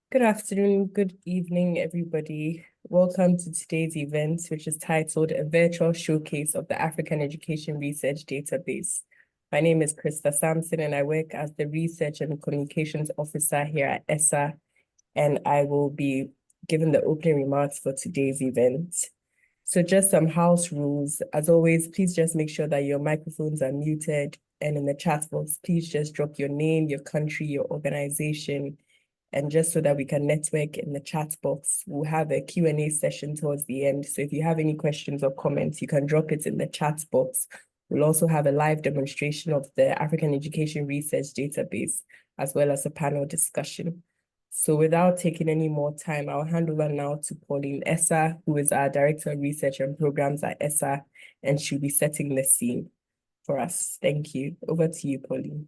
Good afternoon, good evening, everybody. Welcome to today's event, which is titled A Virtual Showcase of the African Education Research Database. My name is Krista Sampson, and I work as the Research and Communications Officer here at ESSA, and I will be giving the opening remarks for today's event. So just some house rules. As always, please just make sure that your microphones are muted, and in the chat box, please just drop your name, your country, your organization, and just so that we can network in the chat box, we'll have a Q&A session towards the end. So if you have any questions or comments, you can drop it in the chat box. We'll also have a live demonstration of the African Education Research Database, as well as a panel discussion. So without taking any more time, I'll hand over now to Pauline Essa, who is our Director of Research and Programs at ESSA, and she'll be setting the scene for us. Thank you. Over to you, Pauline.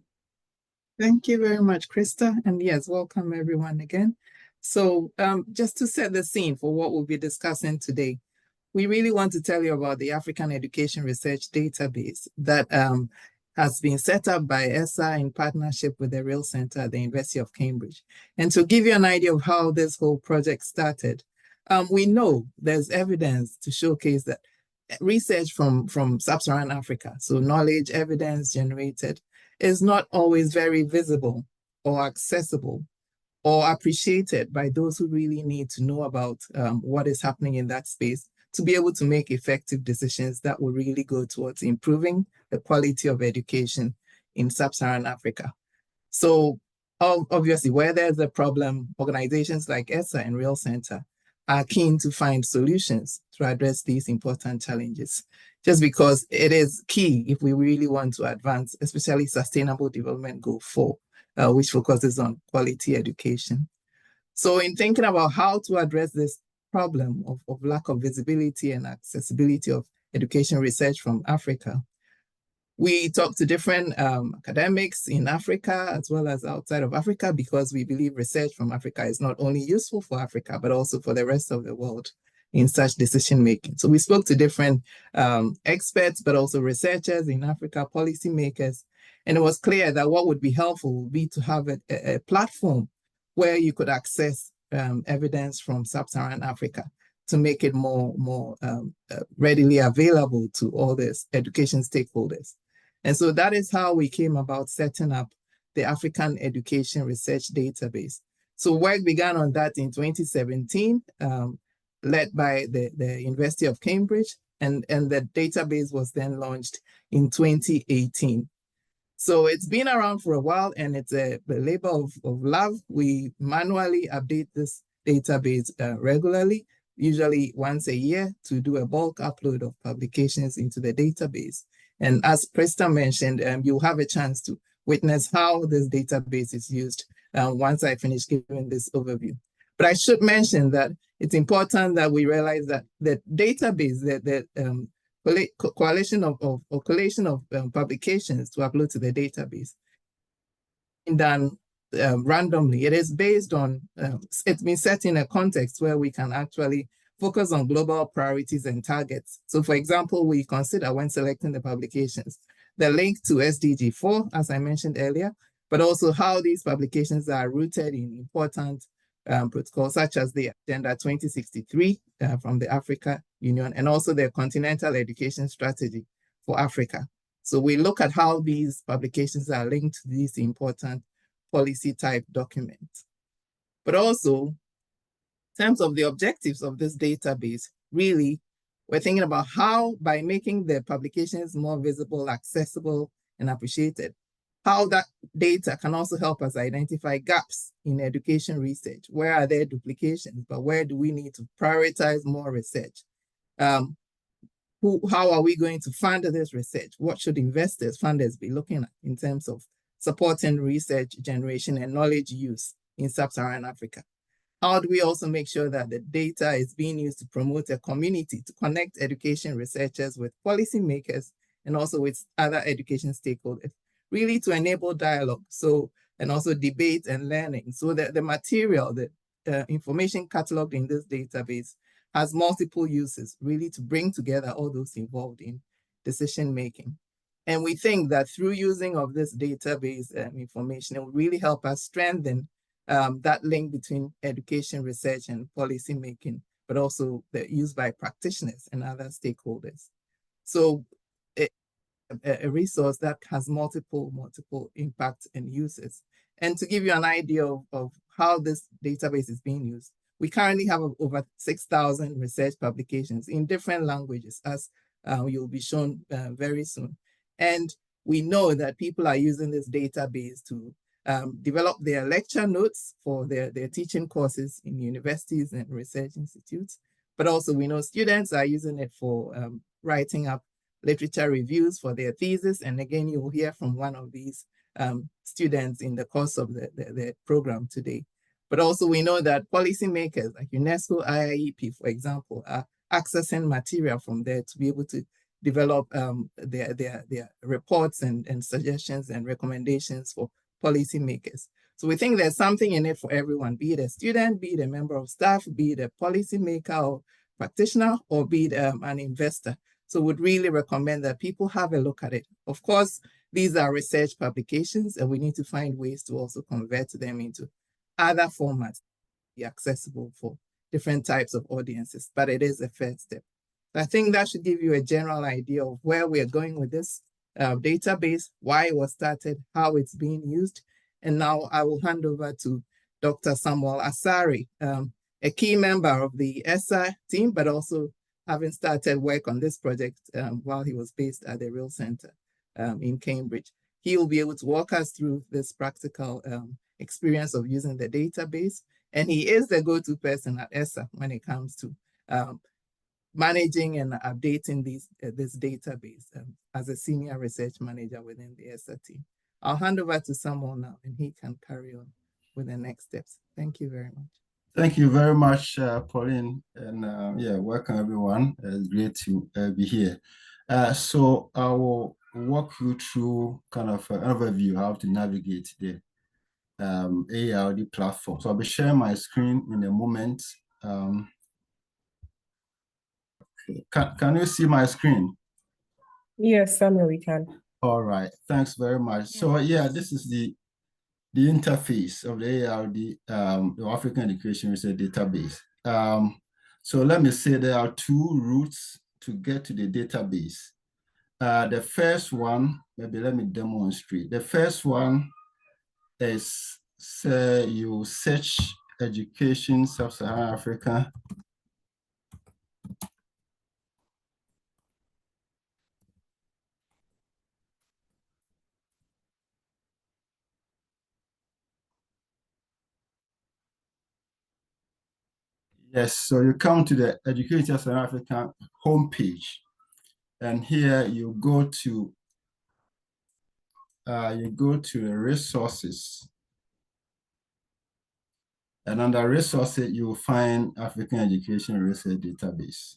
Thank you very much, Krista. And yes, welcome everyone again. So just to set the scene for what we'll be discussing today, we really want to tell you about the African Education Research Database that has been set up by ESSA in partnership with the Real Center at the University of Cambridge. And to give you an idea of how this whole project started, we know there's evidence to showcase that research from Sub-Saharan Africa, so knowledge, evidence generated, is not always very visible or accessible or appreciated by those who really need to know about what is happening in that space to be able to make effective decisions that will really go towards improving the quality of education in Sub-Saharan Africa. So obviously, where there's a problem, organizations like ESSA and Real Center are keen to find solutions to address these important challenges, just because it is key if we really want to advance, especially Sustainable Development Goal 4, which focuses on quality education. So in thinking about how to address this problem of lack of visibility and accessibility of education research from Africa, we talk to different academics in Africa as well as outside of Africa, because we believe research from Africa is not only useful for Africa, but also for the rest of the world in such decision-making. So we spoke to different experts, but also researchers in Africa, policymakers, and it was clear that what would be helpful would be to have a platform where you could access evidence from Sub-Saharan Africa to make it more readily available to all these education stakeholders. And so that is how we came about setting up the African Education Research Database. So work began on that in 2017, led by the University of Cambridge, and the database was then launched in 2018. So it's been around for a while, and it's a labor of love. We manually update this database regularly, usually once a year, to do a bulk upload of publications into the database. And as Krista mentioned, you'll have a chance to witness how this database is used once I finish giving this overview. But I should mention that it's important that we realize that the database, the collation of publications to upload to the database, done randomly. It is based on, it's been set in a context where we can actually focus on global priorities and targets. So for example, we consider when selecting the publications, the link to SDG 4, as I mentioned earlier, but also how these publications are rooted in important protocols, such as the Agenda 2063 from the Africa Union, and also the Continental Education Strategy for Africa. So we look at how these publications are linked to these important policy type documents. But also, in terms of the objectives of this database, really, we're thinking about how, by making the publications more visible, accessible, and appreciated, how that data can also help us identify gaps in education research. Where are there duplications, but where do we need to prioritize more research? How are we going to fund this research? What should investors, funders be looking at in terms of supporting research generation and knowledge use in Sub-Saharan Africa? How do we also make sure that the data is being used to promote a community, to connect education researchers with policymakers and also with other education stakeholders, really to enable dialogue, and also debate and learning, so that the material, the information cataloged in this database has multiple uses, really to bring together all those involved in decision-making. And we think that through using of this database information, it will really help us strengthen that link between education, research, and policy making, but also the use by practitioners and other stakeholders. So a resource that has multiple impacts and uses. And to give you an idea of how this database is being used, we currently have over 6,000 research publications in different languages, as you'll be shown very soon. And we know that people are using this database to develop their lecture notes for their teaching courses in universities and research institutes. But also we know students are using it for writing up literature reviews for their thesis. And again, you will hear from one of these students in the course of the program today. But also we know that policymakers like UNESCO, IIEP, for example, are accessing material from there to be able to develop their reports and suggestions and recommendations for policymakers. So we think there's something in it for everyone, be it a student, be it a member of staff, be it a policymaker or practitioner, or be it an investor. So would really recommend that people have a look at it. Of course, these are research publications, and we need to find ways to also convert them into other formats, be accessible for different types of audiences, but it is a first step. I think that should give you a general idea of where we are going with this database, why it was started, how it's being used. And now I will hand over to Dr. Samuel Asari, a key member of the ESSA team, but also having started work on this project while he was based at the Real Center in Cambridge. He will be able to walk us through this practical experience of using the database. And he is the go-to person at ESSA when it comes to managing and updating this database as a senior research manager within the ESSA team. I'll hand over to Samuel now, and he can carry on with the next steps. Thank you very much. Thank you very much, Pauline, and yeah, welcome everyone. It's great to be here. So I will walk you through kind of an overview how to navigate the ARD platform. So I'll be sharing my screen in a moment. Can you see my screen? Yes, Samuel, we can. All right, thanks very much. So yeah, this is the interface of the ARD, the African Education Research Database. So let me say there are two routes to get to the database. The first one, maybe let me demonstrate. The first one is, say you search education, Sub-Saharan Africa. Yes, so you come to the Education South Africa homepage, and here you go to the resources, and under resources you will find African Education Research Database.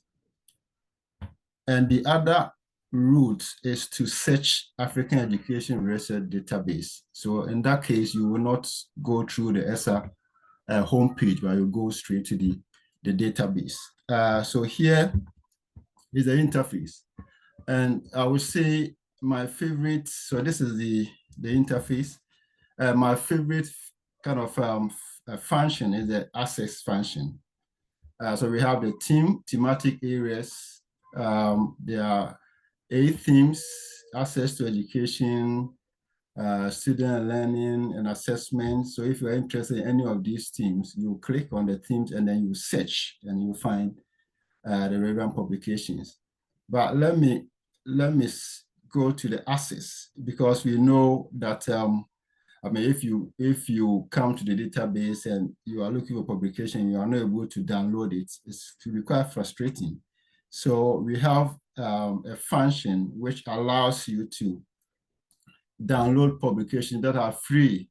And the other route is to search African Education Research Database. So in that case, you will not go through the ESSA homepage, but you go straight to the database. So here is the interface. And I would say my favorite, so this is the interface. My favorite kind of function is the access function. So we have the thematic areas. There are 8 themes: access to education, student learning and assessment. So if you're interested in any of these themes, you click on the themes and then you search and you find the relevant publications. But let me go to the access, because we know that I mean, if you come to the database and you are looking for publication, you are not able to download it, it's to be quite frustrating. So we have a function which allows you to download publications that are free.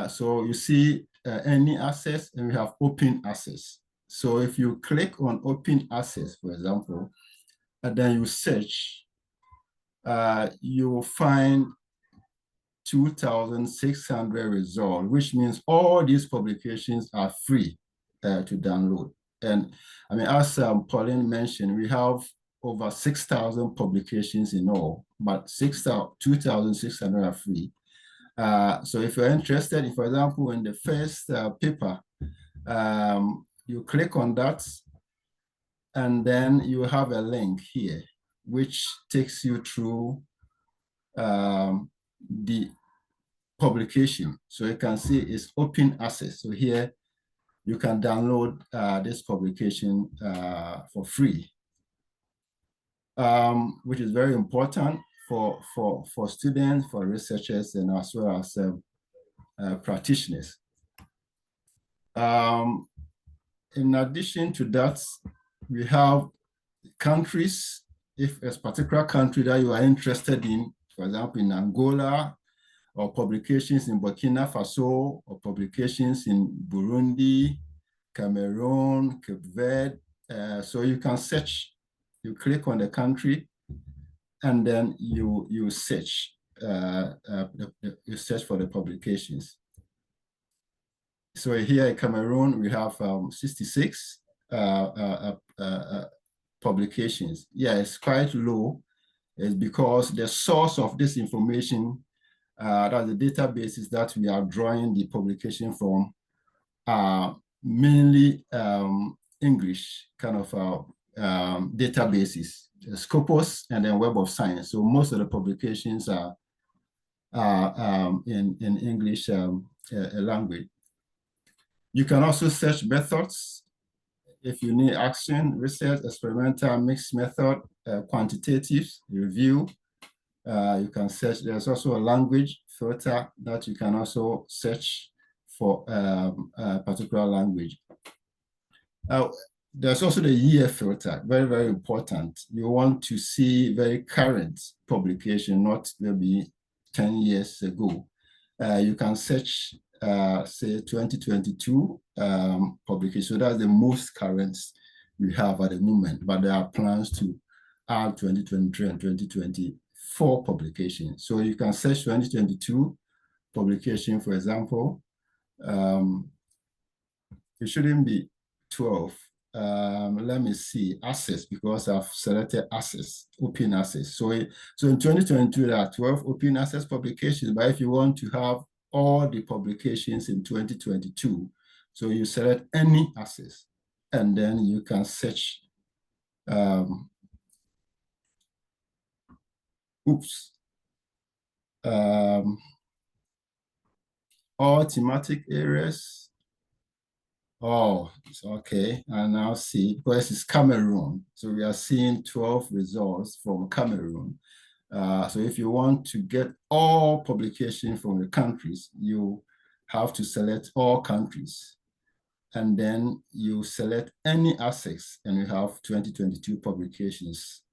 So you see any access, and we have open access. So if you click on open access, for example, and then you search, you will find 2,600 results, which means all these publications are free to download. And I mean, as Pauline mentioned, we have over 6,000 publications in all, but 2,600 are free. So if you're interested, for example, in the first paper, you click on that, and then you have a link here, which takes you through the publication. So you can see it's open access. So here you can download this publication for free, which is very important for students, for researchers, and as well as practitioners. In addition to that, we have countries. If a particular country that you are interested in, for example, in Angola, or publications in Burkina Faso, or publications in Burundi, Cameroon, Cape Verde. So you can search, you click on the country, and then you search, you search for the publications. So here in Cameroon, we have 66 publications. Yeah, it's quite low. It's because the source of this information, that the databases that we are drawing the publication from, are mainly English kind of databases, Scopus and then Web of Science. So most of the publications are in English language. You can also search methods if you need action, research, experimental, mixed method, quantitative, review. You can search. There's also a language filter that you can also search for a particular language. There's also the year filter, very, very important. You want to see very current publication, not maybe 10 years ago. You can search, say, 2022 publication. So that's the most current we have at the moment, but there are plans to add 2023 and 2024 publications. So you can search 2022 publication, for example. It shouldn't be 12. Let me see, access, because I've selected access, open access. So in 2022, there are 12 open access publications, but if you want to have all the publications in 2022, so you select any access, and then you can search, all thematic areas. Oh, it's okay. And now see, because it's Cameroon. So we are seeing 12 results from Cameroon. So if you want to get all publications from the countries, you have to select all countries. And then you select any access, and you have 2022 publications.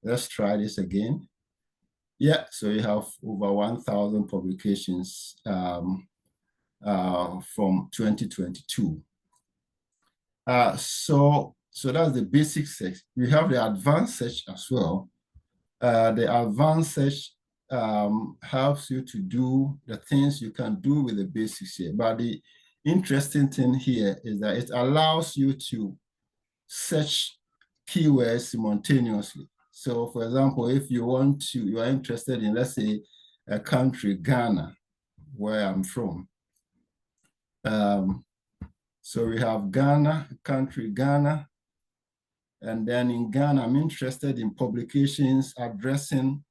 Let's try this again. Yeah, so you have over 1,000 publications from 2022. So that's the basic search. We have the advanced search as well. The advanced search helps you to do the things you can do with the basics here. But the interesting thing here is that it allows you to search keywords simultaneously. So for example, if you are interested in, let's say, a country, Ghana, where I'm from. So we have Ghana, country Ghana. And then in Ghana, I'm interested in publications addressing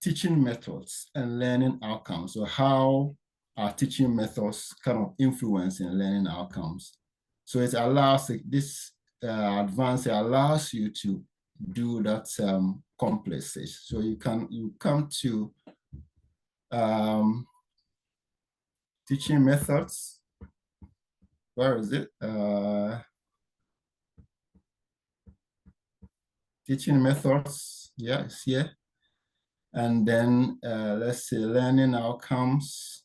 teaching methods and learning outcomes. So how are teaching methods kind of influencing learning outcomes? So it allows, this advance allows you to do that complex search. So you come to teaching methods. Where is it? Teaching methods, yeah, it's here. And then let's say learning outcomes.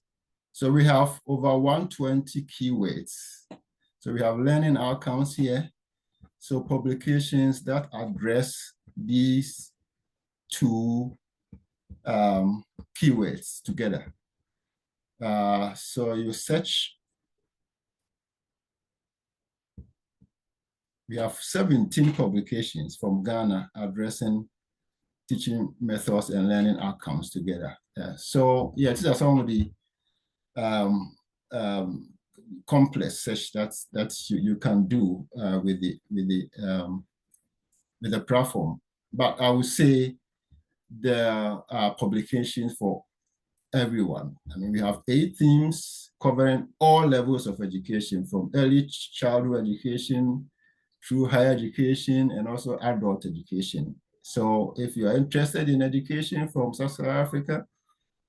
So we have over 120 keywords. So we have learning outcomes here. So publications that address these two keywords together. So you search. We have 17 publications from Ghana addressing teaching methods and learning outcomes together. So yeah, these are some of the complex such that you can do with the platform. But I would say there are publications for everyone. I mean, we have 8 themes covering all levels of education, from early childhood education through higher education and also adult education. So if you are interested in education from Sub-Saharan Africa,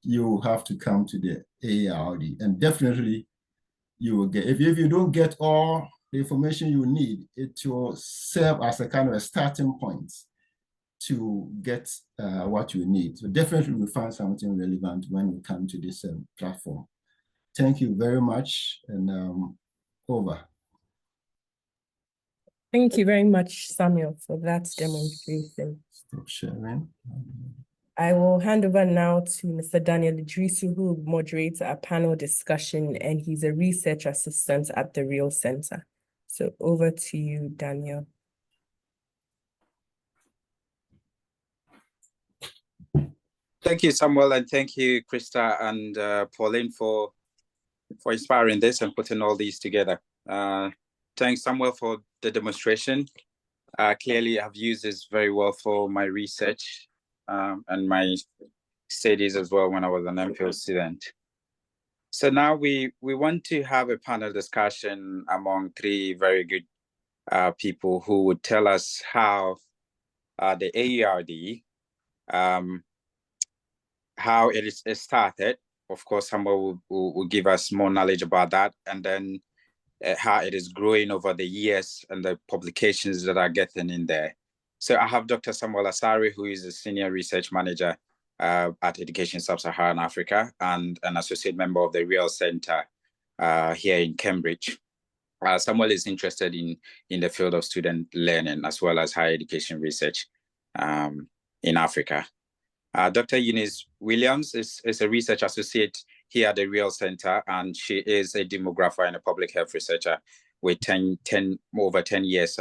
you have to come to the AARD, and definitely you will get, if you don't get all the information you need, it will serve as a kind of a starting point to get what you need. So definitely we'll find something relevant when we come to this platform. Thank you very much, and over. Thank you very much, Samuel, for that demonstration. Stop sharing. I will hand over now to Mr. Daniel Idrisu, who will moderate a panel discussion, and he's a research assistant at the Real Center. So over to you, Daniel. Thank you, Samuel, and thank you, Krista and Pauline, for inspiring this and putting all these together. Thanks, Samuel, for the demonstration. Clearly, I've used this very well for my research and my studies as well when I was an MPhil student. So now we want to have a panel discussion among 3 very good people who would tell us how the AARD, how it started. Of course, Samuel will give us more knowledge about that, and then how it is growing over the years and the publications that are getting in there. So I have Dr. Samuel Asare, who is a senior research manager at Education Sub-Saharan Africa and an associate member of the Real Center here in Cambridge. Samuel is interested in the field of student learning as well as higher education research in Africa. Dr. Eunice Williams is a research associate here at the Real Center, and she is a demographer and a public health researcher with over 10 years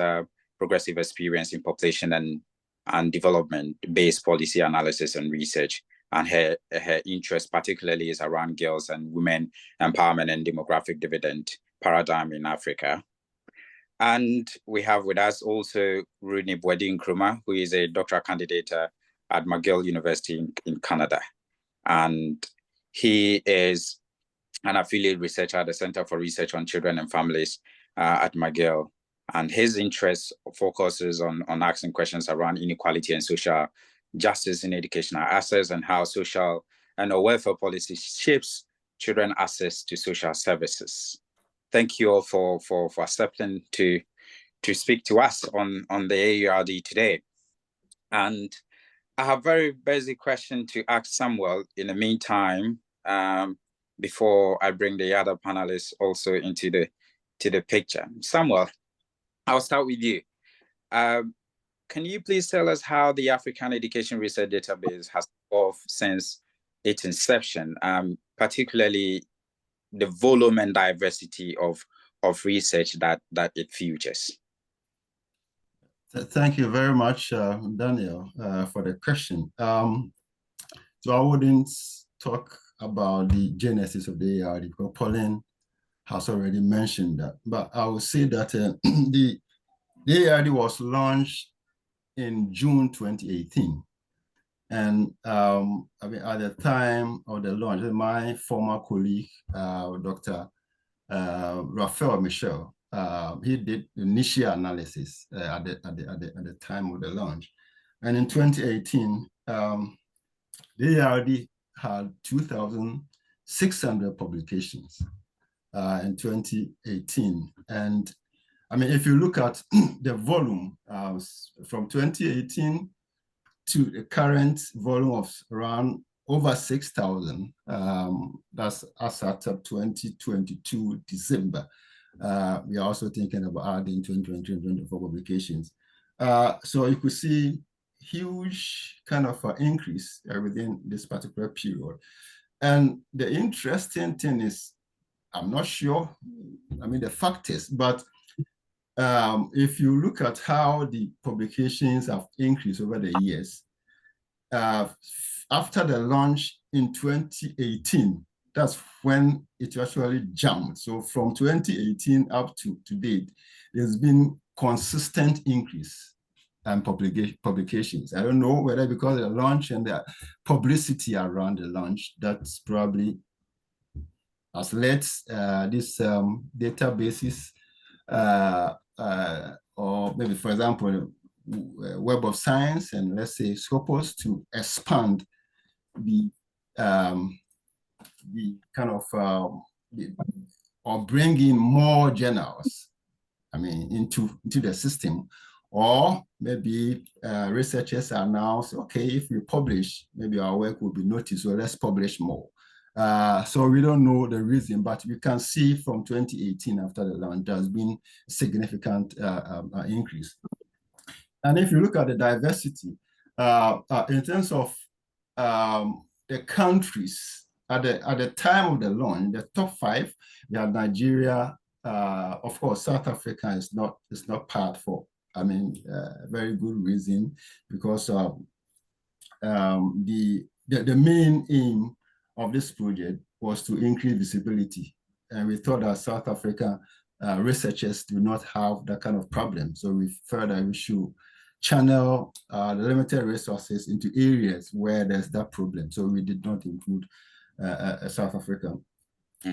progressive experience in population and development-based policy analysis and research. And her interest particularly is around girls and women empowerment and demographic dividend paradigm in Africa. And we have with us also Rooney Boadi Nkrumah, who is a doctoral candidate at McGill University in Canada. And he is an affiliate researcher at the Center for Research on Children and Families at McGill. And his interest focuses on asking questions around inequality and social justice in educational access and how social and welfare policy shapes children access to social services. Thank you all for accepting to speak to us on the AARD today. And I have a very basic question to ask Samuel in the meantime, before I bring the other panelists also into the picture. Samuel, I'll start with you. Can you please tell us how the African Education Research Database has evolved since its inception, particularly the volume and diversity of research that it features? Thank you very much, Daniel, for the question. So I wouldn't talk about the genesis of the AARD because Pauline has already mentioned that, but I will say that the AARD was launched in June 2018. And I mean, at the time of the launch, my former colleague, Dr. Raphael Michel, he did initial analysis at the time of the launch. And in 2018, the AARD had 2,600 publications in 2018. And I mean, if you look at the volume from 2018 to the current volume of around over 6,000, that's as at 2022 December. We are also thinking about adding 2024 publications. So you could see huge kind of increase within this particular period. And the interesting thing is, I'm not sure, I mean, the fact is, but if you look at how the publications have increased over the years, after the launch in 2018, that's when it actually jumped. So from 2018 up to date, there's been consistent increase in publications. I don't know whether because of the launch and the publicity around the launch, that's probably has led these databases or maybe, for example, Web of Science and let's say Scopus to expand the kind of or bring in more journals, I mean, into the system, or maybe researchers are now say, okay, if we publish, maybe our work will be noticed, so let's publish more. So we don't know the reason, but we can see from 2018 after the launch, there's been a significant increase. And if you look at the diversity, in terms of the countries, at the time of the launch, the top 5, we have Nigeria, of course, South Africa is not part for, I mean, very good reason, because the main aim of this project was to increase visibility. And we thought that South Africa researchers do not have that kind of problem. So we felt that we should channel the limited resources into areas where there's that problem. So we did not include South Africa.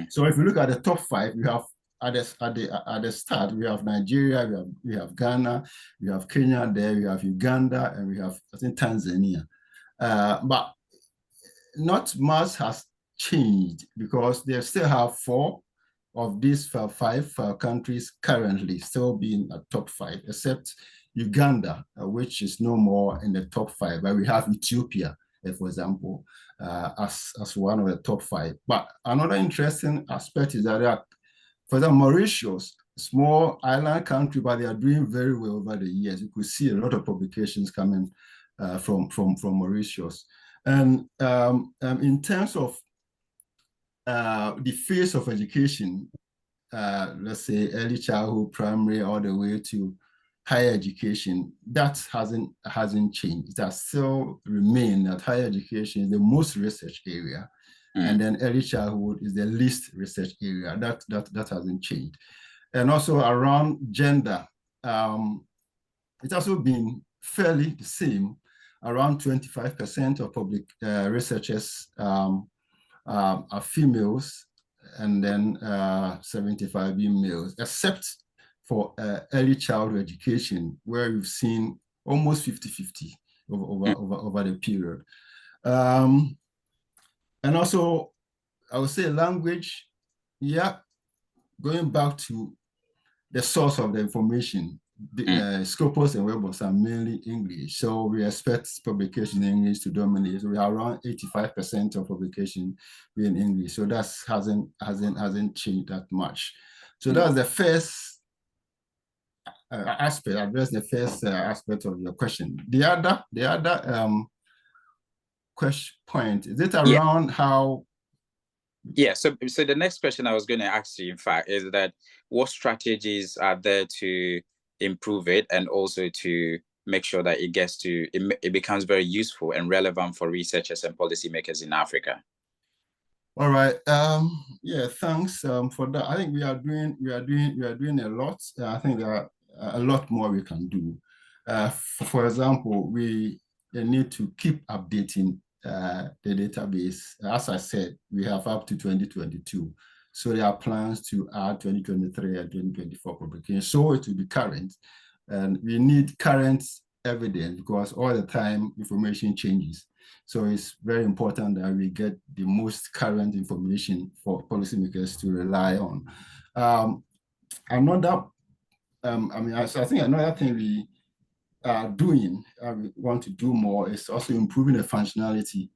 So if you look at the top 5, we have at the start, we have Nigeria, we have Ghana, we have Kenya there, we have Uganda, and we have, I think, Tanzania. But not much has changed because they still have 4 of these 5 countries currently still being at top 5, except Uganda, which is no more in the top 5, but we have Ethiopia, for example, as one of the top 5. But another interesting aspect is that there are, for example, Mauritius, small island country, but they are doing very well over the years. You could see a lot of publications coming from Mauritius. And in terms of the phase of education, let's say early childhood, primary, all the way to higher education, that hasn't changed. That still remain that higher education is the most research area, and then early childhood is the least research area. That hasn't changed. And also around gender, it's also been fairly the same. Around 25% of public researchers are females, and then 75 being males, except for early childhood education, where we've seen almost 50-50 over the period. And also, I would say language, yeah, going back to the source of the information, the Scopus and Web are mainly English. So we expect publication in English to dominate. So we are around 85% of publication being English. So that hasn't changed that much. So that's the first aspect, address the first aspect of your question. The other question point, is it around how? Yeah, so the next question I was going to ask you, in fact, is that what strategies are there to improve it and also to make sure that it becomes very useful and relevant for researchers and policymakers in Africa? All right. Yeah, thanks for that. I think we are doing a lot. I think there are a lot more we can do. For example, we need to keep updating the database. As I said, we have up to 2022. So there are plans to add 2023 and 2024 publications. So it will be current. And we need current evidence because all the time information changes. So it's very important that we get the most current information for policymakers to rely on. I think another thing we are doing, we want to do more, is also improving the functionality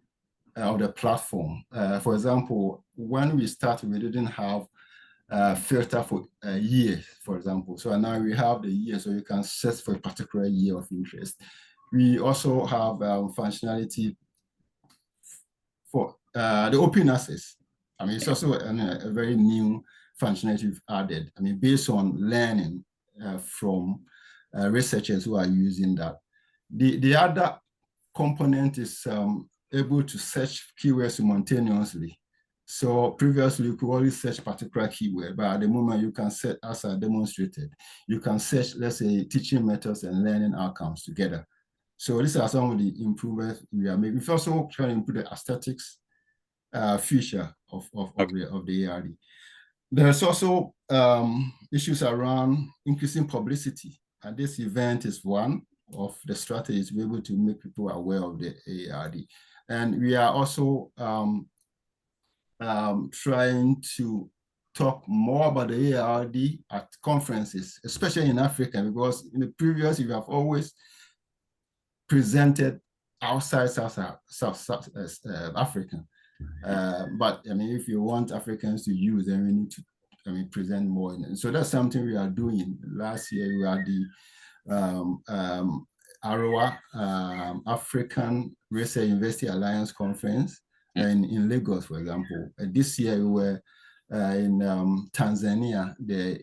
of the platform. For example, when we started, we didn't have a filter for a year, for example. So now we have the year, so you can search for a particular year of interest. We also have functionality for the open access. I mean, it's also a very new functionality we've added. I mean, based on learning from researchers who are using that. The other component is able to search keywords simultaneously. So previously, you could only search particular keyword, but at the moment you can set, as I demonstrated, you can search, let's say, teaching methods and learning outcomes together. So these are some of the improvements we are making. We've also trying to improve the aesthetics feature of the ARD. There's also issues around increasing publicity, and this event is one of the strategies to be able to make people aware of the ARD. And we are also trying to talk more about the ARD at conferences, especially in Africa, because in the previous, we have always presented outside South Africa. But I mean, if you want Africans to use, then we need to, I mean, present more. So that's something we are doing. Last year, we had the AROA, African Research University Alliance Conference in Lagos, for example. This year, we were in Tanzania, the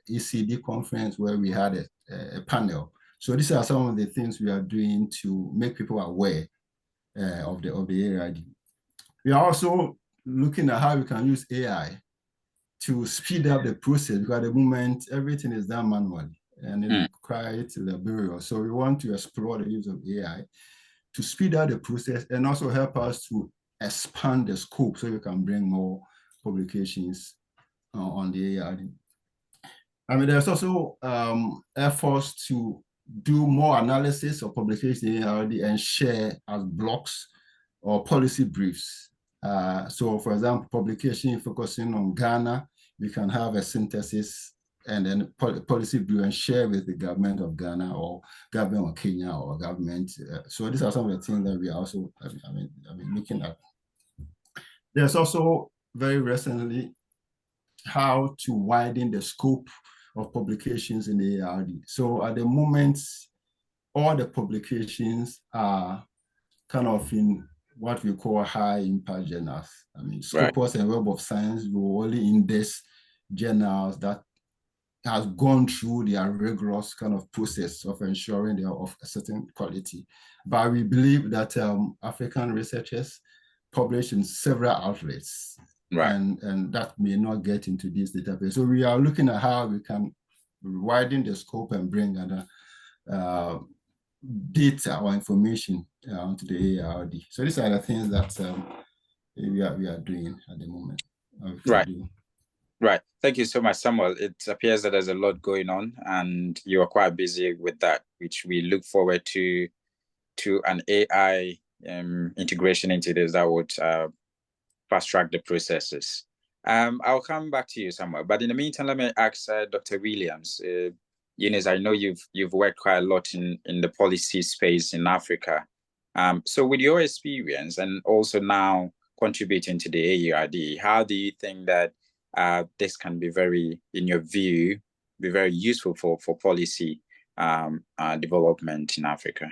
ECD conference, where we had a panel. So these are some of the things we are doing to make people aware of the ARD. We are also looking at how we can use AI to speed up the process, because at the moment, everything is done manually and it requires laborious. So we want to explore the use of AI to speed up the process and also help us to expand the scope so we can bring more publications on the ARD. I mean, there's also efforts to do more analysis of publications in ARD and share as blocks or policy briefs. So for example, publication focusing on Ghana, we can have a synthesis and then policy brief and share with the government of Ghana or government of Kenya or government. So these are some of the things that we are also, I mean, looking at. There's also very recently how to widen the scope of publications in the ARD. So at the moment, all the publications are kind of in what we call high impact journals. I mean, Scopus and Web of Science will only index journals that has gone through their rigorous kind of process of ensuring they are of a certain quality. But we believe that African researchers publish in several outlets, and that may not get into this database. So we are looking at how we can widen the scope and bring other data or information to the ARD. So these are the things that we are doing at the moment. Right. Thank you so much, Samuel. It appears that there's a lot going on and you are quite busy with that, which we look forward to an AI integration into this that would fast track the processes. I'll come back to you, Samuel. But in the meantime, let me ask Dr. Williams. Eunice, I know you've worked quite a lot in the policy space in Africa. So with your experience and also now contributing to the ARD, how do you think that this can be in your view, be very useful for policy development in Africa?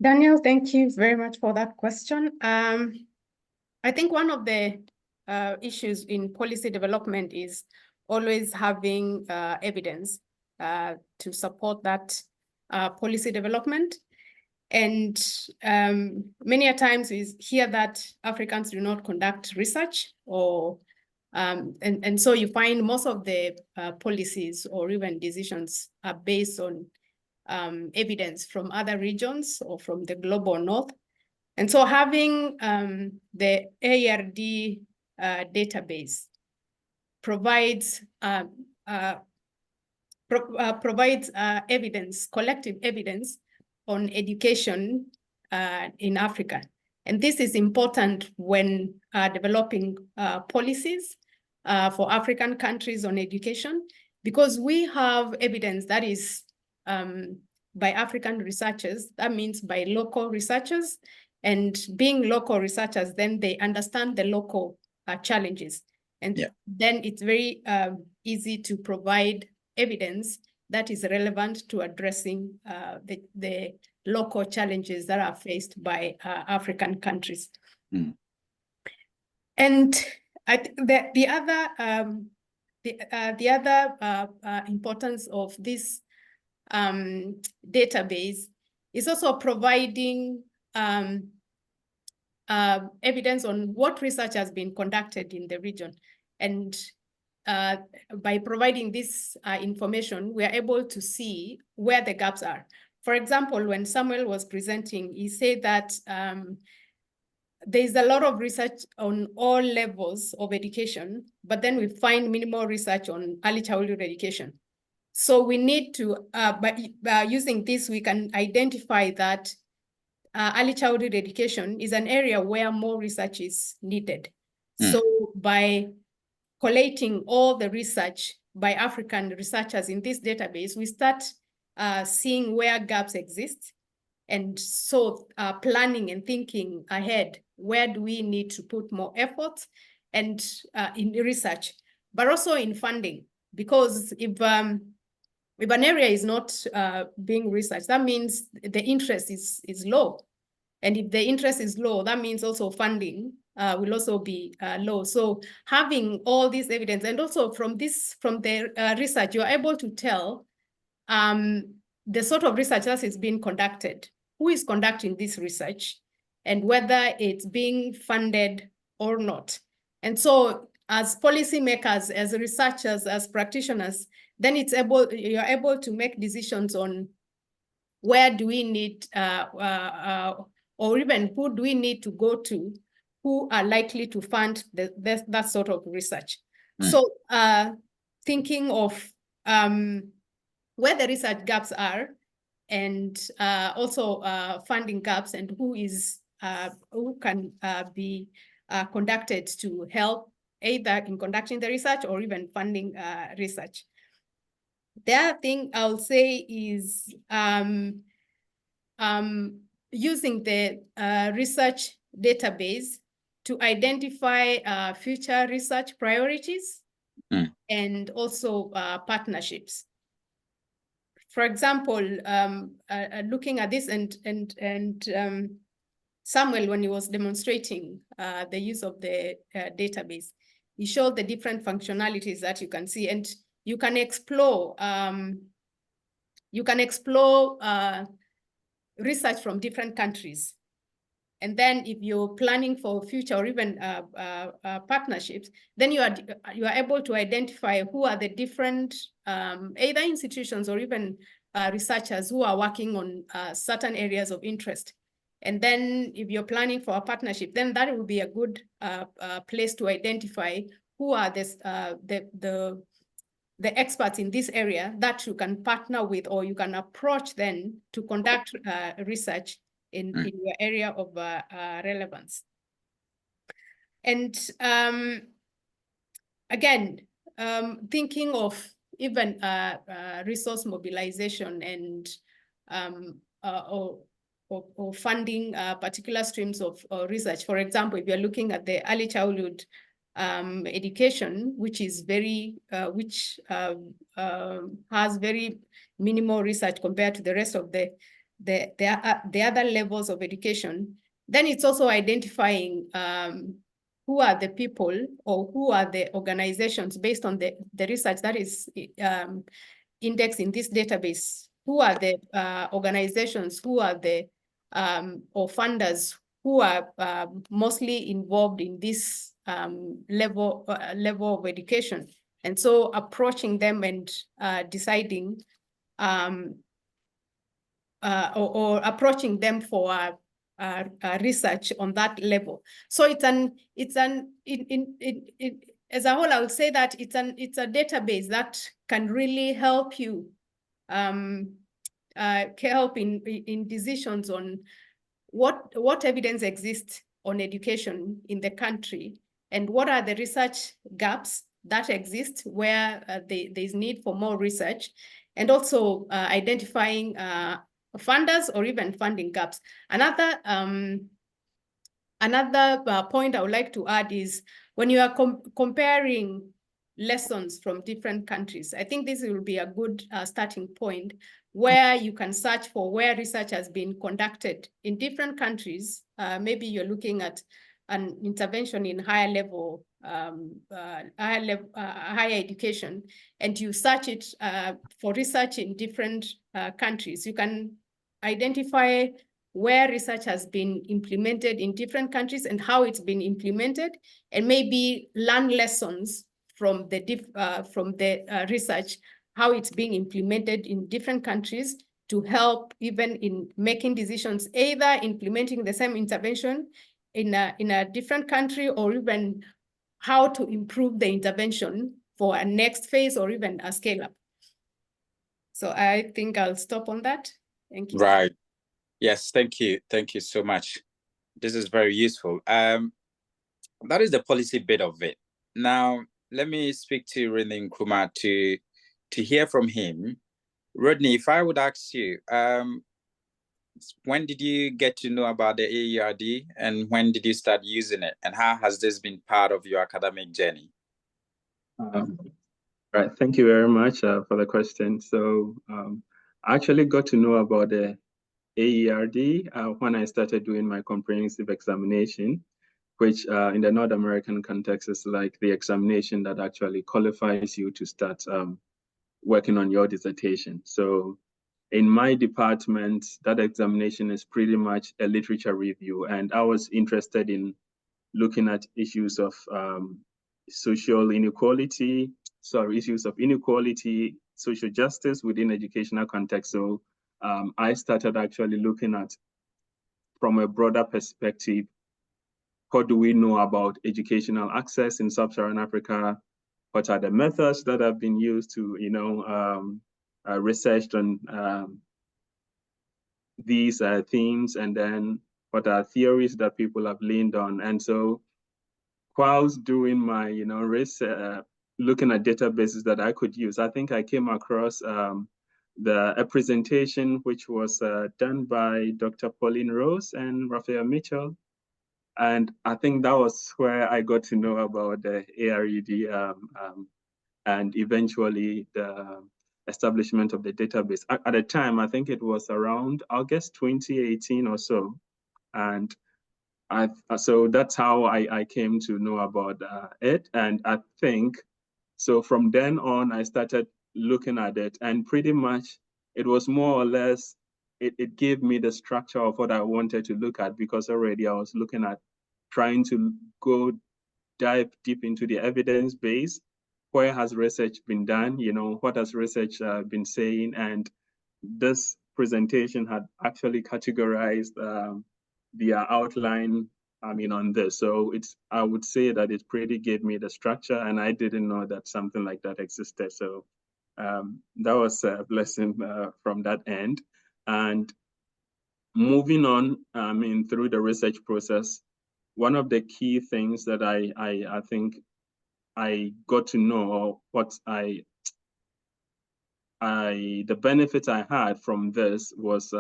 Daniel, thank you very much for that question. I think one of the issues in policy development is always having evidence to support that policy development. And many a times we hear that Africans do not conduct research, or and so you find most of the policies or even decisions are based on evidence from other regions or from the global north. And so having the ARD database provides evidence, collective evidence on education in Africa. And this is important when developing policies for African countries on education, because we have evidence that is by African researchers, that means by local researchers, and being local researchers, then they understand the local challenges. And then it's very easy to provide evidence that is relevant to addressing the local challenges that are faced by African countries. And I think that the other importance of this database It's also providing evidence on what research has been conducted in the region. And by providing this information, we are able to see where the gaps are. For example, when Samuel was presenting, he said that there's a lot of research on all levels of education, but then we find minimal research on early childhood education. So we need to, by using this, we can identify that early childhood education is an area where more research is needed. So by collating all the research by African researchers in this database, we start seeing where gaps exist. And so planning and thinking ahead, where do we need to put more effort and in research, but also in funding, because if an area is not being researched, that means the interest is low. And if the interest is low, that means also funding will also be low. So having all this evidence, and also from the research, you're able to tell the sort of research that is being conducted, who is conducting this research, and whether it's being funded or not. And so as policymakers, as researchers, as practitioners, then you're able to make decisions on where do we need, or even who do we need to go to, who are likely to fund that sort of research. So thinking of where the research gaps are, and also funding gaps, and who can be conducted to help either in conducting the research or even funding research. The other thing I'll say is using the research database to identify future research priorities and also partnerships. For example, looking at this and Samuel, when he was demonstrating the use of the database, he showed the different functionalities that you can see, and you can explore research from different countries. And then if you're planning for future or even partnerships, then you are able to identify who are the different either institutions or even researchers who are working on certain areas of interest. And then if you're planning for a partnership, then that will be a good place to identify who are the experts in this area that you can partner with, or you can approach then to conduct research in your area of relevance. And again, thinking of even resource mobilization and or funding particular streams of research. For example, if you're looking at the early childhood education, which is has very minimal research compared to the rest of the other levels of education, then it's also identifying who are the people or who are the organizations based on the research that is indexed in this database. Who are the organizations, who are the or funders who are mostly involved in this level of education. And so approaching them and deciding or approaching them for research on that level. So as a whole, I would say that it's a database that can really help you help in decisions on what evidence exists on education in the country, and what are the research gaps that exist where there's need for more research, and also identifying funders or even funding gaps. Another point I would like to add is when you are comparing lessons from different countries, I think this will be a good starting point where you can search for where research has been conducted in different countries. Maybe you're looking at an intervention in higher education, and you search it for research in different countries. You can identify where research has been implemented in different countries and how it's been implemented, and maybe learn lessons from the research, how it's being implemented in different countries to help even in making decisions, either implementing the same intervention in a different country, or even how to improve the intervention for a next phase or even a scale up. So I think I'll stop on that. Thank you. Right. Yes, thank you. Thank you so much. This is very useful. That is the policy bit of it. Now, let me speak to Rodney Nkrumah to hear from him. Rodney, if I would ask you, when did you get to know about the AERD, and when did you start using it, and how has this been part of your academic journey? Right, thank you very much for the question. So I actually got to know about the AERD when I started doing my comprehensive examination, which in the North American context is like the examination that actually qualifies you to start working on your dissertation. So in my department, that examination is pretty much a literature review, and I was interested in looking at issues of social inequality, social justice within educational context. So I started actually looking at, from a broader perspective, what do we know about educational access in Sub-Saharan Africa? What are the methods that have been used to, research on these themes, and then what are theories that people have leaned on? And so, whilst doing my, research, looking at databases that I could use, I think I came across a presentation which was done by Dr. Pauline Rose and Raphael Mitchell. And I think that was where I got to know about the ARED and eventually the establishment of the database. At the time, I think it was around August 2018 or so. And so that's how I came to know about it. And I think, so from then on, I started looking at it, and pretty much it was more or less, it gave me the structure of what I wanted to look at, because already I was looking at trying to dive deep into the evidence base. Where has research been done? What has research been saying? And this presentation had actually categorized the outline, on this. So I would say that it pretty gave me the structure, and I didn't know that something like that existed. So that was a blessing from that end. And moving on, through the research process, one of the key things that I think I got to know, or what the benefits I had from this was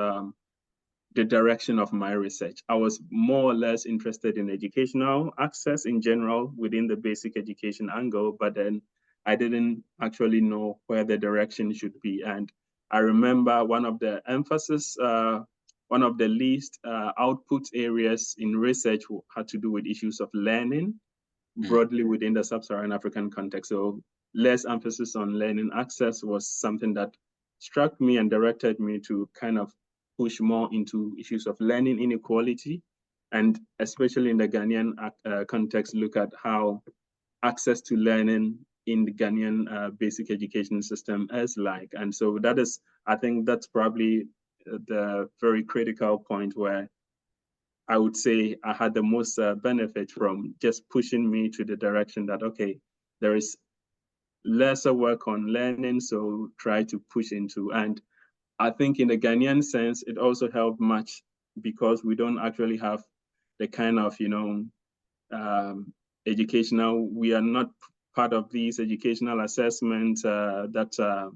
the direction of my research. I was more or less interested in educational access in general within the basic education angle, but then I didn't actually know where the direction should be. And I remember one of the emphasis, one of the least output areas in research had to do with issues of learning broadly within the Sub-Saharan African context. So less emphasis on learning access was something that struck me and directed me to kind of push more into issues of learning inequality, and especially in the Ghanaian context, look at how access to learning in the Ghanaian basic education system is like. And so that is, I think that's probably the very critical point where I would say I had the most benefit from just pushing me to the direction that, okay, there is lesser work on learning, so try to push into. And I think in the Ghanaian sense, it also helped much because we don't actually have the kind of, educational, we are not part of these educational assessments that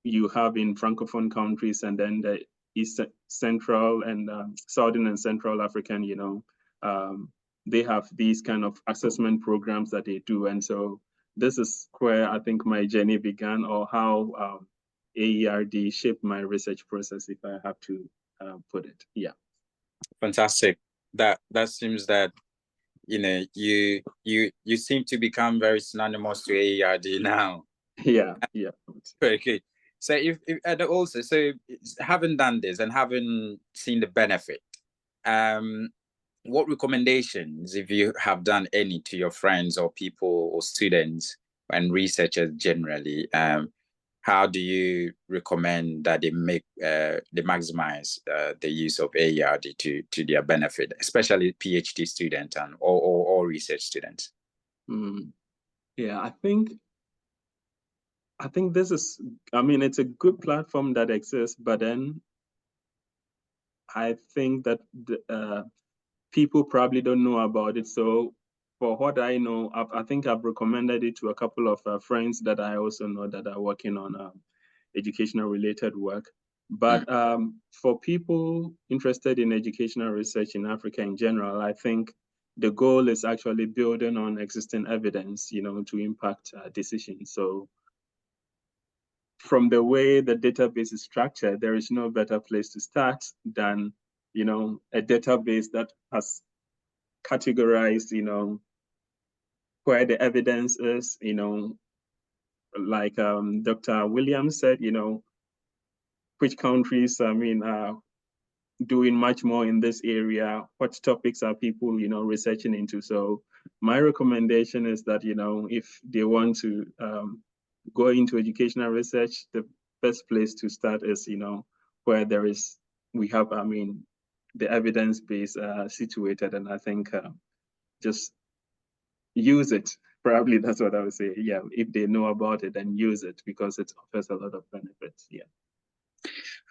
you have in Francophone countries, and then the East Central and Southern and Central African, they have these kind of assessment programs that they do. And so this is where I think my journey began, or how AERD shaped my research process, if I have to put it. Yeah. Fantastic. That seems that you seem to become very synonymous to AERD now. Yeah. Very good. So and also, so having done this and having seen the benefit, what recommendations, if you have done any, to your friends or people or students and researchers generally, how do you recommend that they maximize the use of AERD to their benefit, especially PhD students and or research students? Yeah, I think this is, I mean, it's a good platform that exists, but then I think that people probably don't know about it. So for what I know, I think I've recommended it to a couple of friends that I also know that are working on educational related work. But for people interested in educational research in Africa in general, I think the goal is actually building on existing evidence, you know, to impact decisions. So from the way the database is structured, there is no better place to start than, you know, a database that has categorized, you know, where the evidence is, you know, like Dr. Williams said, you know, which countries, I mean, are doing much more in this area, what topics are people, you know, researching into. So my recommendation is that, you know, if they want to go into educational research, the best place to start is, you know, where we have, I mean, the evidence base situated. And I think just use it. Probably that's what I would say. Yeah, if they know about it, then use it, because it offers a lot of benefits. Yeah.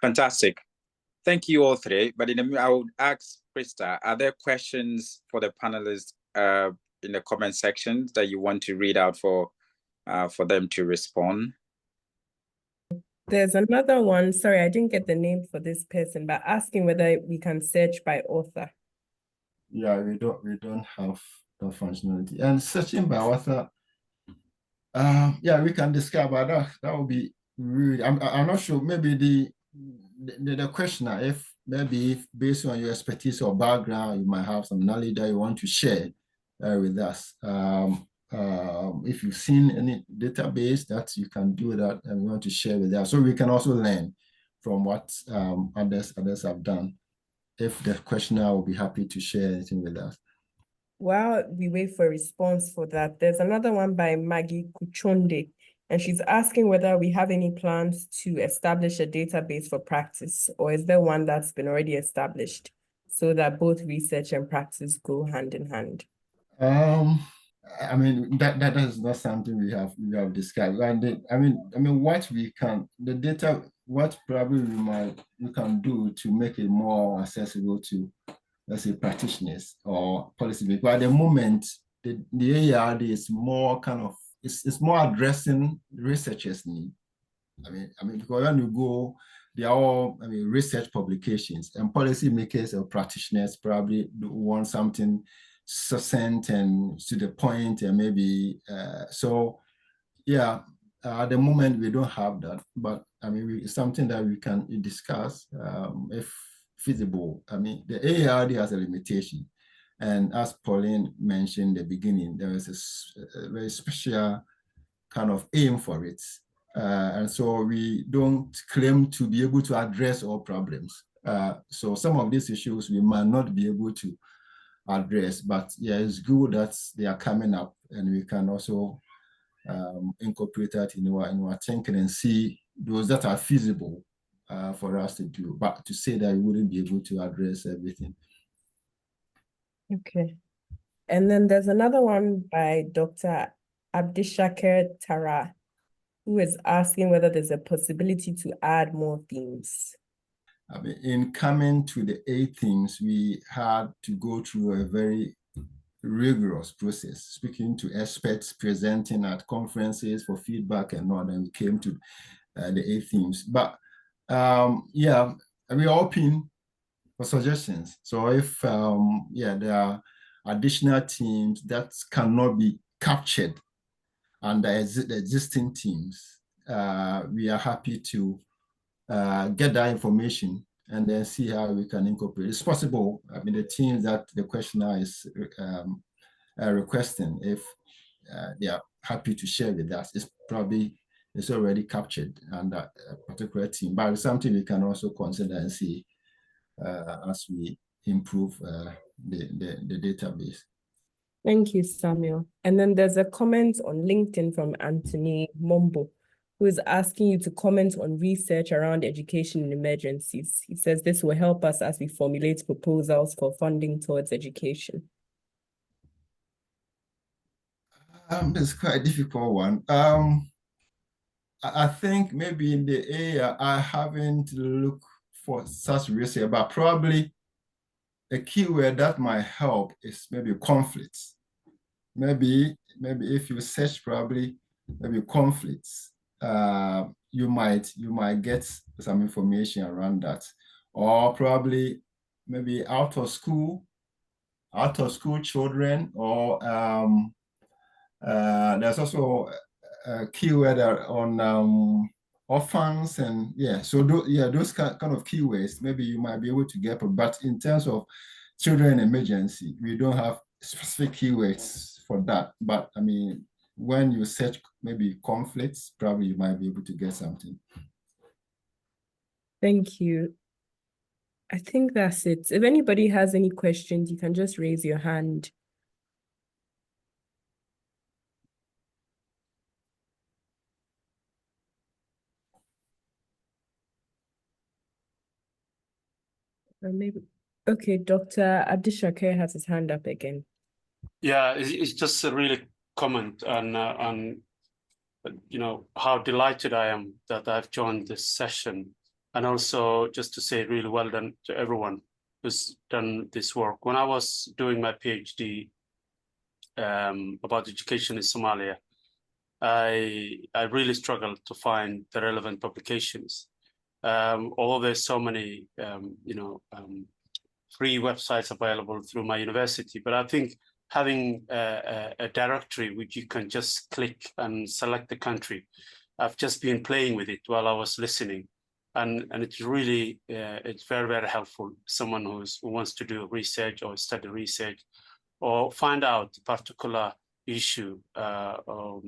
Fantastic. Thank you all three. But I would ask Krista, are there questions for the panelists in the comment section that you want to read out for them to respond? There's another one. Sorry, I didn't get the name for this person, but asking whether we can search by author. Yeah, we don't have that functionality. And searching by author, yeah, we can discuss about that. That would be really, I'm not sure. Maybe the questioner, if based on your expertise or background, you might have some knowledge that you want to share with us. If you've seen any database that you can do that and you want to share with us, so we can also learn from what others have done. If the questioner will be happy to share anything with us. While we wait for a response for that, there's another one by Maggie Kuchonde, and she's asking whether we have any plans to establish a database for practice, or is there one that's been already established so that both research and practice go hand in hand? I mean, that is not something we have discussed. And I mean, what we can, the data, what probably we can do to make it more accessible to, let's say, practitioners or policy makers. But at the moment, the AERD is more kind of, it's more addressing researchers' need. I mean, because when you go, they are all, I mean, research publications, and policy makers or practitioners probably want something succinct and to the point, and maybe, so yeah, at the moment we don't have that, but I mean, it's something that we can discuss if feasible. I mean, the AERD has a limitation, and as Pauline mentioned in the beginning, there is a very special kind of aim for it. And so we don't claim to be able to address all problems. So some of these issues we might not be able to address, but yeah, it's good that they are coming up, and we can also incorporate that in our thinking and see those that are feasible for us to do, but to say that we wouldn't be able to address everything. Okay. And then there's another one by Dr. Abdishaker Tara, who is asking whether there's a possibility to add more themes. I mean, in coming to the 8 themes, we had to go through a very rigorous process, speaking to experts, presenting at conferences for feedback and all, and we came to the 8 themes. But yeah, we are open for suggestions. So if yeah, there are additional themes that cannot be captured under the existing themes, we are happy to get that information and then see how we can incorporate. It's possible. I mean, the themes that the questioner is requesting, if they are happy to share with us, it's probably is already captured under a particular team. But it's something we can also consider and see as we improve the database. Thank you, Samuel. And then there's a comment on LinkedIn from Anthony Mombo, who is asking you to comment on research around education in emergencies. He says this will help us as we formulate proposals for funding towards education. It's quite a difficult one. I think maybe in the area I haven't looked for such research, but probably a keyword that might help is maybe conflicts. Maybe if you search probably maybe conflicts, you might get some information around that. Or probably maybe out of school children, or there's also a keyword on orphans, and those kind of keywords maybe you might be able to get. But in terms of children in emergency, we don't have specific keywords for that. But I mean, when you search maybe conflicts, probably you might be able to get something. Thank you. I think that's it. If anybody has any questions, you can just raise your hand. Or maybe, okay, Dr. Abdishakir has his hand up again. Yeah, it's just a really comment on you know, how delighted I am that I've joined this session, and also just to say really well done to everyone who's done this work. When I was doing my PhD about education in Somalia, I really struggled to find the relevant publications. Although there's so many free websites available through my university, but I think having a directory which you can just click and select the country, I've just been playing with it while I was listening, and it's really it's very, very helpful. Someone who wants to do research or study research or find out a particular issue about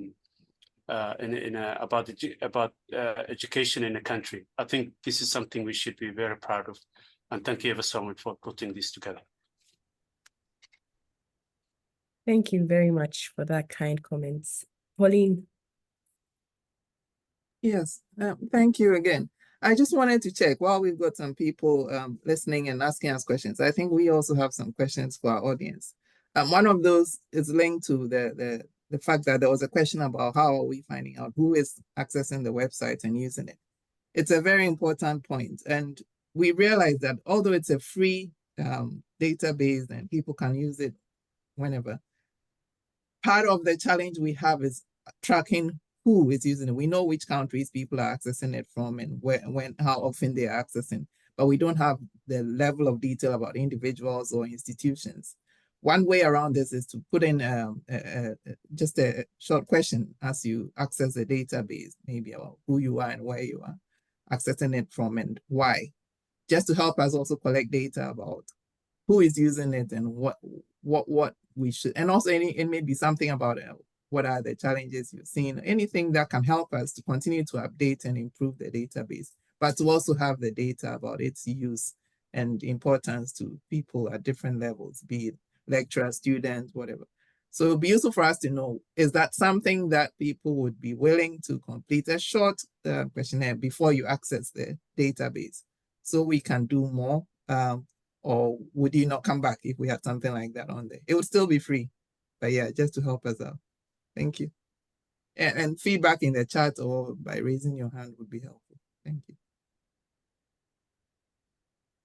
education in a country. I think this is something we should be very proud of, and thank you ever so much for putting this together. Thank you very much for that kind comments. Pauline. Yes, thank you again. I just wanted to check while we've got some people listening and asking us questions. I think we also have some questions for our audience. One of those is linked to the fact that there was a question about how are we finding out who is accessing the website and using it. It's a very important point. And we realize that although it's a free database and people can use it whenever, part of the challenge we have is tracking who is using it. We know which countries people are accessing it from and how often they are accessing, but we don't have the level of detail about individuals or institutions. One way around this is to put in just a short question as you access the database, maybe about who you are and where you are accessing it from and why, just to help us also collect data about who is using it and what we should, and also it may be something about what are the challenges you've seen, anything that can help us to continue to update and improve the database, but to also have the data about its use and importance to people at different levels, be it lecturers, students, whatever. So it'll be useful for us to know, is that something that people would be willing to complete a short questionnaire before you access the database so we can do more? Or would you not come back if we had something like that on there? It would still be free, but yeah, just to help us out. Thank you. And feedback in the chat or by raising your hand would be helpful. Thank you.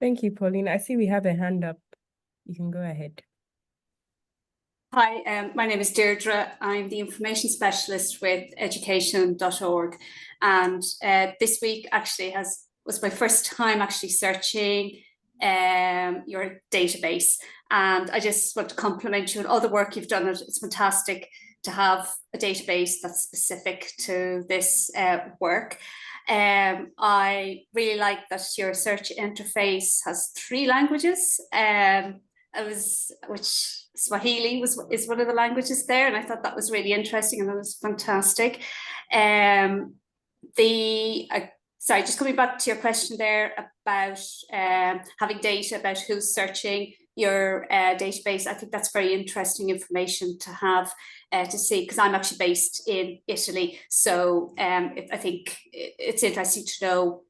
Thank you, Pauline. I see we have a hand up. You can go ahead. Hi, my name is Deirdre. I'm the information specialist with education.org. And this week actually was my first time actually searching your database. And I just want to compliment you on all the work you've done. It's fantastic to have a database that's specific to this work. I really like that your search interface has 3 languages. Which Swahili is one of the languages there, and I thought that was really interesting and that was fantastic. Sorry, just coming back to your question there about having data about who's searching your database. I think that's very interesting information to have to see, because I'm actually based in Italy. So I think it's interesting to know,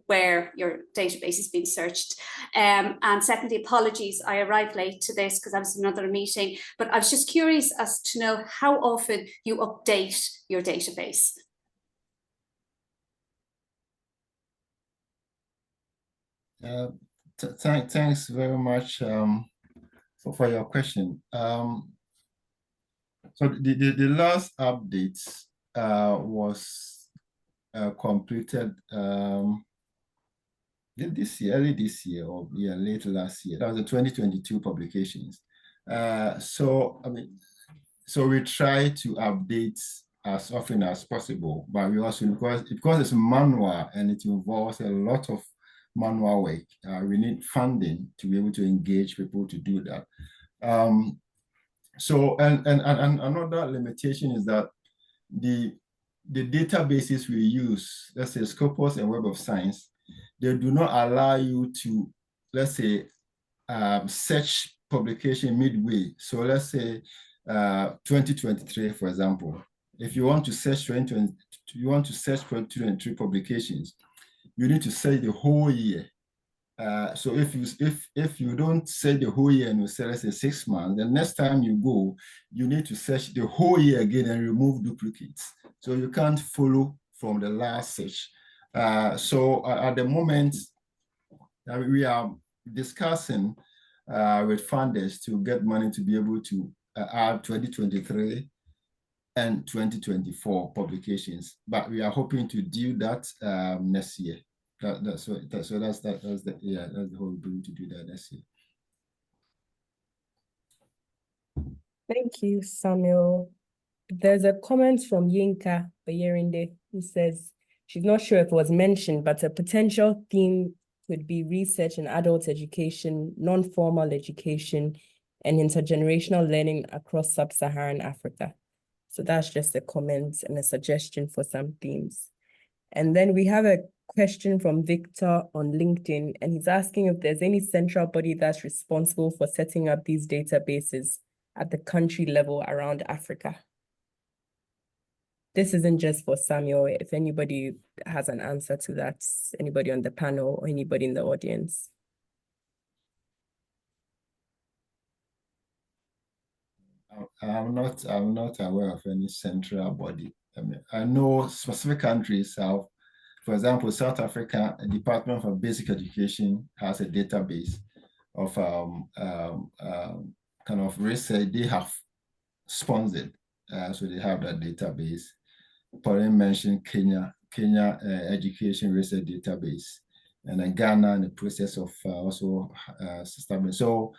where your database is being searched. And secondly, apologies, I arrived late to this because I was in another meeting, but I was just curious as to know how often you update your database. Thanks very much for your question. So the last update was completed early this year, or late last year. That was the 2022 publications. So we try to update as often as possible, but we also, because it's manual and it involves a lot of manual work, we need funding to be able to engage people to do that. So another limitation is that the databases we use, let's say Scopus and Web of Science, they do not allow you to, let's say, search publication midway. So let's say 2023, for example. If you want to search 2023 publications, you need to search the whole year. So if you don't search the whole year and you say, let's say 6 months, the next time you go, you need to search the whole year again and remove duplicates. So you can't follow from the last search. So at the moment, we are discussing with funders to get money to be able to add 2023 and 2024 publications, but we are hoping to do that next year. That's the whole ability to do that next year. Thank you, Samuel. There's a comment from Yinka Bayerinde who says she's not sure if it was mentioned, but a potential theme could be research in adult education, non-formal education, and intergenerational learning across sub-Saharan Africa. So that's just a comment and a suggestion for some themes. And then we have a question from Victor on LinkedIn, and he's asking if there's any central body that's responsible for setting up these databases at the country level around Africa. This isn't just for Samuel. If anybody has an answer to that, anybody on the panel or anybody in the audience. I'm not aware of any central body. I know specific countries have, for example, South Africa, a Department for Basic Education has a database of kind of research they have sponsored. So they have that database. Pauline mentioned Kenya Education Research Database, and then Ghana in the process of also establishing. So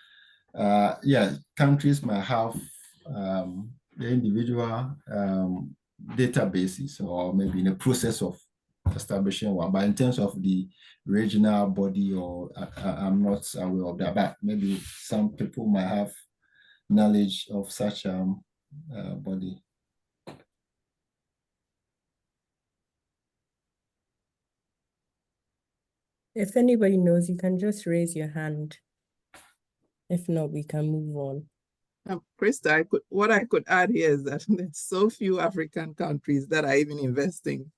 countries might have the individual databases, or maybe in the process of establishing one. But in terms of the regional body, or I'm not aware of that. But maybe some people might have knowledge of such body. If anybody knows, you can just raise your hand. If not, we can move on. Krista, what I could add here is that there's so few African countries that are even investing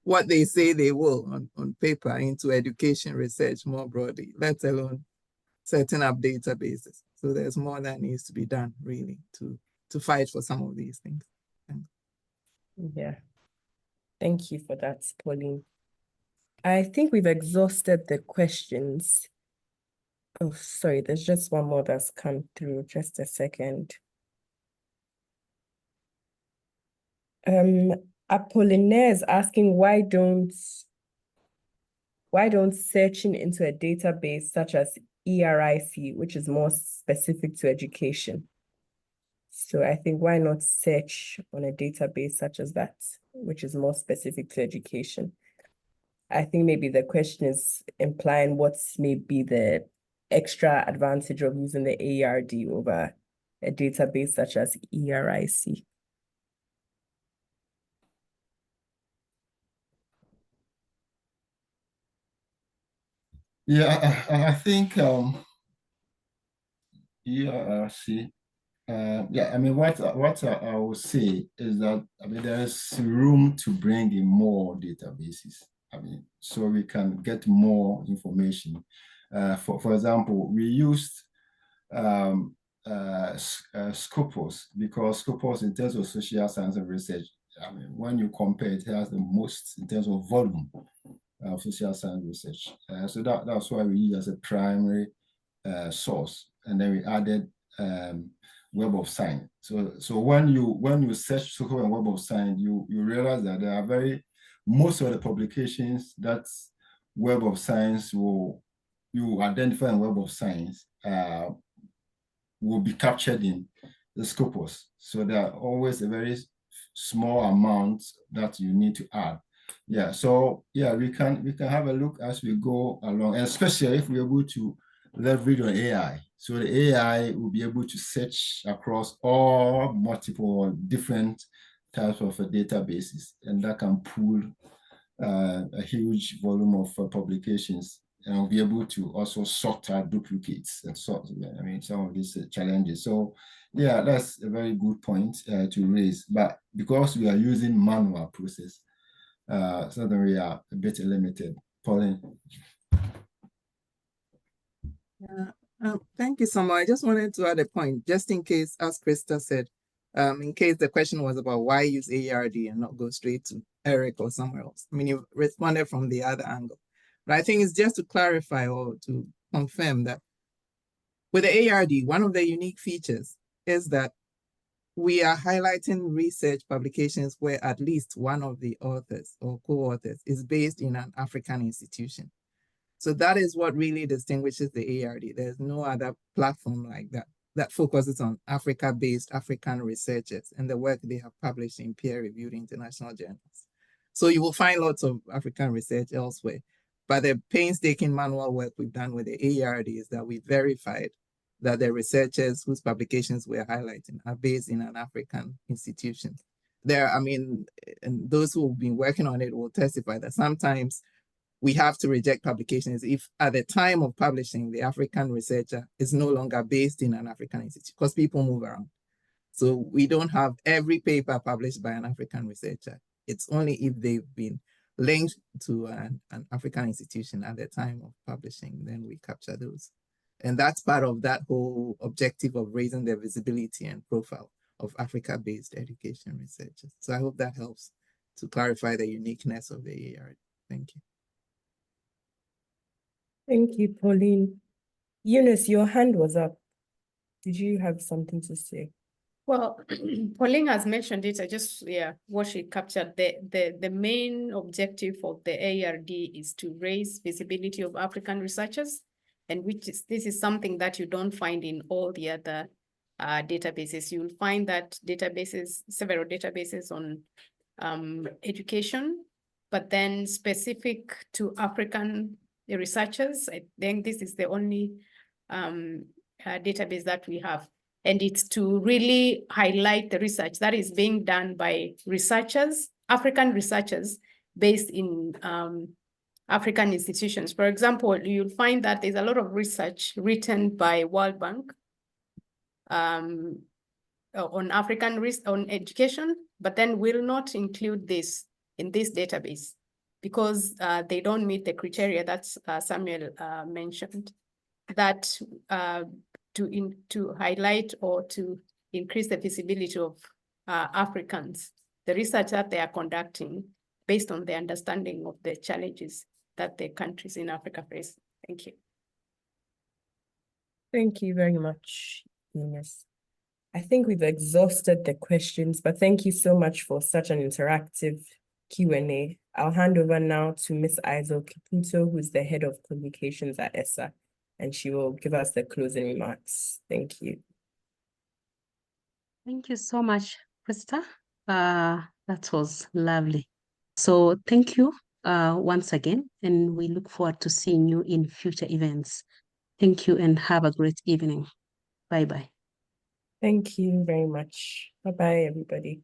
what they say they will on paper into education research more broadly, let alone setting up databases. So there's more that needs to be done, really, to fight for some of these things. Thanks. Yeah. Thank you for that, Pauline. I think we've exhausted the questions. Oh, sorry, there's just one more that's come through. Just a second. Apollinaire is asking why don't searching into a database such as ERIC, which is more specific to education. So I think why not search on a database such as that, which is more specific to education? I think maybe the question is implying what's maybe the extra advantage of using the AERD over a database such as ERIC. Yeah, I think I mean, what I would say is that, I mean, there's room to bring in more databases. I mean, so we can get more information. For example, we used Scopus, because Scopus, in terms of social science and research, I mean, when you compare, it has the most in terms of volume of social science research. So that's why we use as a primary source, and then we added Web of Science. So when you search Scopus and Web of Science, you realize that there are most of the publications that Web of Science you identify in Web of Science will be captured in the Scopus. So there are always a very small amount that you need to add. Yeah, so yeah, we can have a look as we go along, and especially if we're able to leverage on AI. So the AI will be able to search across all multiple different types of databases, and that can pull a huge volume of publications, and we'll be able to also sort out duplicates and sort, I mean, some of these challenges. So yeah, that's a very good point to raise. But because we are using manual process, certainly we are a bit limited. Pauline. Thank you so much. I just wanted to add a point, just in case, as Krista said, in case the question was about why use ARD and not go straight to Eric or somewhere else. I mean, you responded from the other angle. But I think it's just to clarify or to confirm that with the ARD, one of the unique features is that we are highlighting research publications where at least one of the authors or co-authors is based in an African institution. So that is what really distinguishes the ARD. There's no other platform like that focuses on Africa-based African researchers and the work they have published in peer-reviewed international journals. So you will find lots of African research elsewhere. But the painstaking manual work we've done with the ARD is that we verified that the researchers whose publications we're highlighting are based in an African institution. And those who have been working on it will testify that sometimes we have to reject publications if at the time of publishing, the African researcher is no longer based in an African institute, because people move around. So we don't have every paper published by an African researcher. It's only if they've been linked to an African institution at the time of publishing, then we capture those. And that's part of that whole objective of raising the visibility and profile of Africa-based education researchers. So I hope that helps to clarify the uniqueness of the ARD. Thank you. Thank you, Pauline. Eunice, your hand was up. Did you have something to say? Well, Pauline has mentioned it. What she captured. The main objective of the ARD is to raise visibility of African researchers, and this is something that you don't find in all the other databases. You'll find that several databases on education, but then specific to African researchers. I think this is the only database that we have. And it's to really highlight the research that is being done by researchers, African researchers based in African institutions. For example, you'll find that there's a lot of research written by World Bank on on education, but then will not include this in this database because they don't meet the criteria that Samuel mentioned, that to highlight or to increase the visibility of Africans, the research that they are conducting based on the understanding of the challenges that the countries in Africa face. Thank you. Thank you very much, Eunice. I think we've exhausted the questions, but thank you so much for such an interactive Q&A. I'll hand over now to Ms. Aizo Kiputo, who's the head of communications at ESSA, and she will give us the closing remarks. Thank you. Thank you so much, Krista. That was lovely. So thank you once again, and we look forward to seeing you in future events. Thank you and have a great evening. Bye-bye. Thank you very much. Bye-bye, everybody.